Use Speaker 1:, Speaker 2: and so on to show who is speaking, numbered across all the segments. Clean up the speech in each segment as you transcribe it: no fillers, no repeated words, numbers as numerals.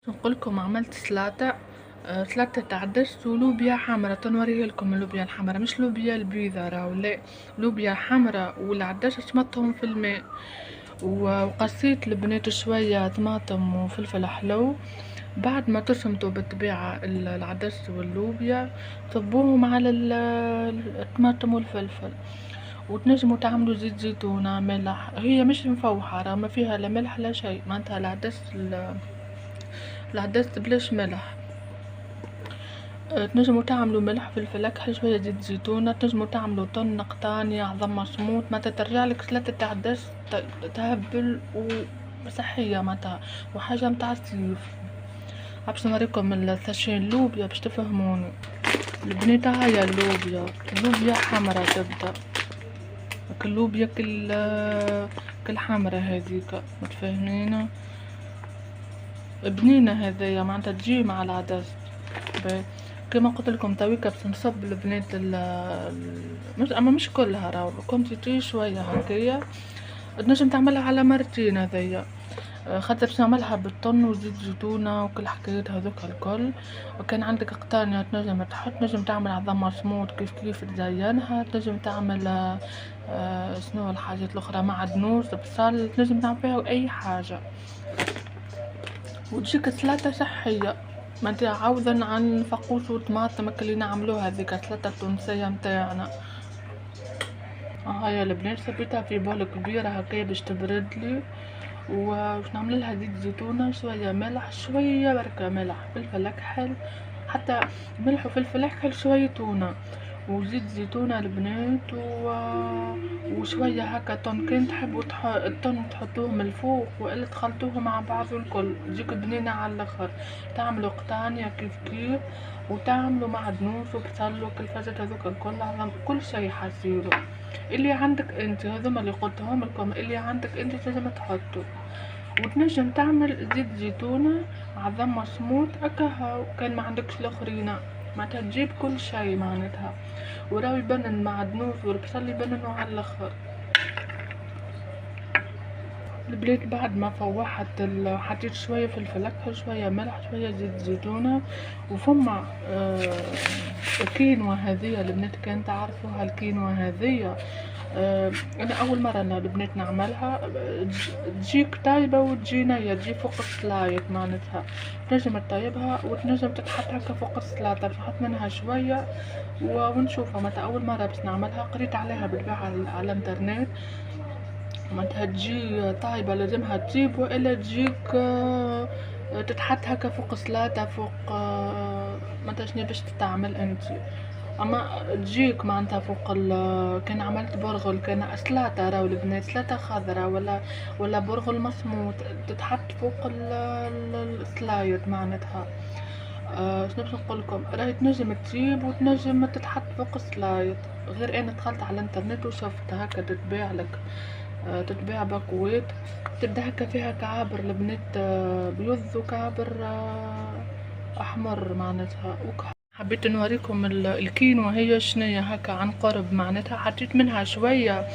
Speaker 1: نقولكم عملت سلطة. سلطة عدس ولوبيا حمرا. تنوريه لكم اللوبيا الحمرا، مش لوبيا البيضة راهو لا، لوبيا حمرا. والعدس شمطهم في الماء، وقصيت البنات شوية طماطم وفلفل حلو. بعد ما تشمطوا بالطبيعة العدس واللوبيا، صبوهم على الطماطم والفلفل. وتنجموا تعملوا زيت زيتونة ملح، هي مش مفوحة راه ما فيها لا ملح لا شيء، معناتها العدس بلاش ملح. تنجموا تعملوا ملح فلفل اكحل شويه زيت زيتونه. تنجموا تعملوا طن قطاني عظم مصموط، ما ترجعلك سلطه عدس تهبل وصحيه معناتها، وحاجه متاع الصيف. باش نوريكم الثاشين لوبيا باش تفهموني. البنيته هاي اللوبيا حمرا تبدا، اللوبيا كل حمرا هذيك، متفاهمين؟ بنينه هذيا معناتها تجي مع العدس. كما قلت لكم تويكا باش نصب البنات مش كلها راهو كونتيتي شويه هكايا. تنجم تعملها على مرتين هذيا، خاطر باش نعملها بالطن وزيت زيتونه وكل حكايات هذوك الكل. وكان عندك قطانية تنجم تحط، تنجم تعمل عظم مصموط كيف تزينها. تنجم تعمل شنو الحاجات الاخرى، معدنوس بصل، تنجم تعمل فيها اي حاجه وتجيك سلطة صحية. ما انت عوضا عن فقوس وطماطم اللي نعملوها هذيك السلطة التونسية متاعنا. هاي البنات صبيتها في بول كبيرة هكايا باش تبردلي، وباش نعمل لها زيت زيتونة، شوية ملح، شوية بركة ملح، فلفل اكحل، حتى ملح وفلفل اكحل، شوية تونة وزيت زيتونة البنات وشوية هكا طن. كان تحبوا الطن تحطوه من الفوق والا تخلطوه مع بعض الكل، تجيك بنينة على الاخر. تعملوا قطانية كيف وتعملوا معدنوس وبصل وكل هذوك الكل، كل شي حسيرو اللي عندك انت. هذوما اللي قلتهم لكم اللي عندك انت لازم تحطوا. وتنجم تعمل زيت زيتونة عظم مصموط اكاها، كان ما عندكش الاخرين معناتها تجيب كل شي معناتها. وراو يبنن معدنوس والبصل يبننوا على الاخر. البلاد بعد ما فوحت حطيت شوية فلفل اكحل، شوية ملح، شوية زيت زيتونة. وفما الكينوا هذيا البنات كانت تعرفوها الكينوا هذيا. انا اول مرة انا البنات نعملها. تجيك طايبة وتجي نية، تجي فوق السلايط معناتها. تنجم تطيبها وتنجم تتحط هكا فوق السلاطة، نحط منها شوية ونشوفها. متى اول مرة بس نعملها قريت عليها بالبيع على الانترنت، معناتها تجي طايبة لازمها تجيب، والا تجيك تتحط هكا فوق سلطة فوق معناتها شنو باش تتعمل انت. اما تجيك معناتها فوق كان عملت برغل، كان سلطة راهو البنات، سلطة خضرا ولا برغل مصموط، تتحط فوق السلايد معناتها. شنو باش نقولكم، راهي تنجم تجيب وتنجم تتحط فوق السلايد. غير انا دخلت على الانترنت وشفت هكا تتباع لك، تتباع باكوات، تبدا هكا فيها كعابر البنات بيض وكعابر احمر معناتها. حبيت نوريكم الكينوا هي شنية هكا عن قرب معناتها. حطيت منها شوية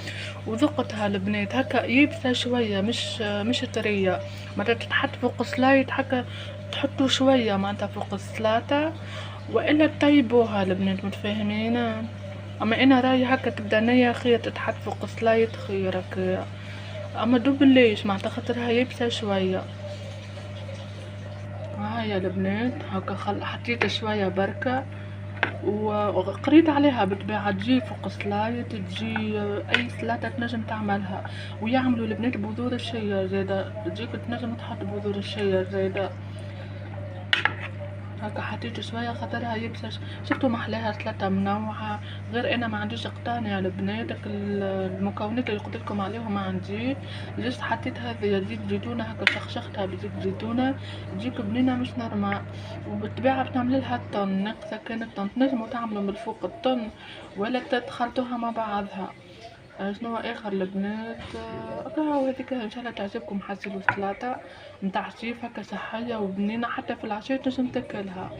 Speaker 1: وذقتها البنات هكا يبسة شوية، مش طرية. معناتها تتحط فوق سلايد هكا، تحطوا شوية معناتها فوق السلاطة والا تطيبوها البنات، متفاهمين؟ اما انا رايي هكا تبدا نية خير، تتحط فوق سلايد خير هكا. اما دوب ليش معناتها خاطرها يبسة شوية. هاي البنات هكا حطيت شوية بركة وقريت عليها بالطبيعة. تجي فوق سلايد، تجي اي سلطة تنجم تعملها. ويعملوا البنات بذور الشيا زادا، تجيك تنجم تحط بذور الشيا زادا. هكا حطيت شويه خاطرها يبسش. شفتوا محلاها سلطه منوعه. غير انا ما عنديش قطاني على بناتك، المكونات اللي قلت لكم عليهم ما عندي. جست حطيت هذه زيت زيتونه هكا، شخشختها بزيت زيتونه، تجيك بنينه مش نورمال. وبالطبيعه باش نعمل لها الطن ناقصه. كانت الطن تنجموا تعملوا من الفوق الطن ولا تخلطوها مع بعضها. شنو اخر البنات هكا. هذيك ان شاء الله تعجبكم. حسيلو سلطه نتاع صيف هكا صحيه وبنينه، حتى في العشاء تنجم تاكلها.